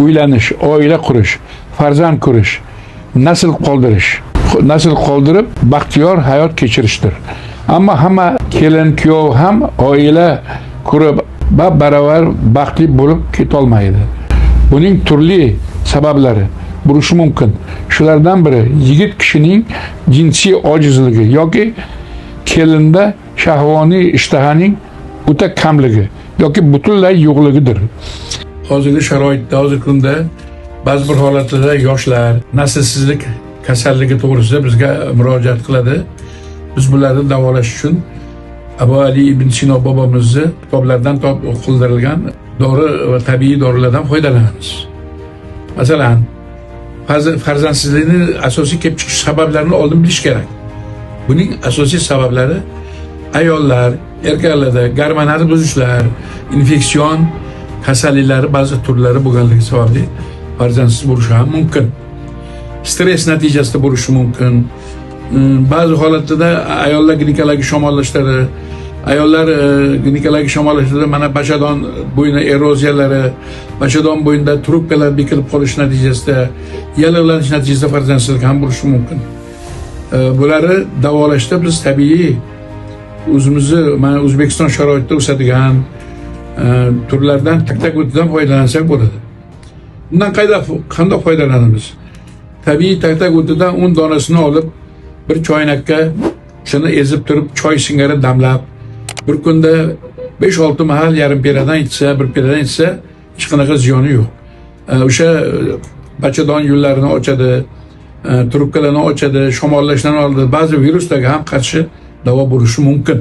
uylanish, oila qurish, farzand ko'rish, nasl qoldirish, nasl qoldirib baxtiyor hayot kechirishdir. Ammo hamma kelin kuyov ham oila qurib baravar baxtli bo'lib ketolmaydi. Buning turli sabablari bo'lishi mumkin. Shulardan biri yigit kishining jinsiy ojizligi yoki kelinda shahvoniy ishtahaning o'ta kamligi yoki butunlay yo'qligidir. Hozirgi sharoitda, hozirgi kunda ba'zi bir holatlarda yoshlar naslsizlik kasalligi to'g'risida bizga murojaat qiladi. Biz bularni davolash uchun Abu Ali ibn Sino bobomizni kitoblaridan qoldirilgan dori va tabiiy dorilardan foydalanamiz. Masalan, farzandsizlikning asosiy kelib chiqish sabablarini oldin bilish kerak. Buning asosiy sabablari ayollar, erkaklarda gormonal buzilishlar, infeksion kasalliklari ba'zi turlari bo'lganligi sababli farzandsiz bo'lishi ham mumkin. Stress natijasida bo'lishi mumkin. Ba'zi holatlarda ayollar ginekologik shamollashlari, ayollar ginekologik shamollashlari mana bachadon bo'yni eroziyalari, bachadon bo'yinda trubkalar bekilib qolish natijasida, yallig'lanish natijasida farzandsizlik ham bo'lishi mumkin. Bularni davolashda biz tabiiy o'zimizni mana O'zbekiston sharoitida o'sadigan turlardan tak o'tidan foydalansak bo'ladi. Bundan qanday foydalanamiz? Tabiiy tak o'tidan 10 donasini olib bir choynakka shuni ezib turib choy singari damlab bir kunda 5-6 mahal yarim peradan ichsa, bir peradan ichsa hech qanaqa ziyoni yo'q. O'sha bachadon yo'llarini ochadi, trubkalarni ochadi, shamollashdan oldin ba'zi viruslarga ham qarshi davo bo'lishi mumkin.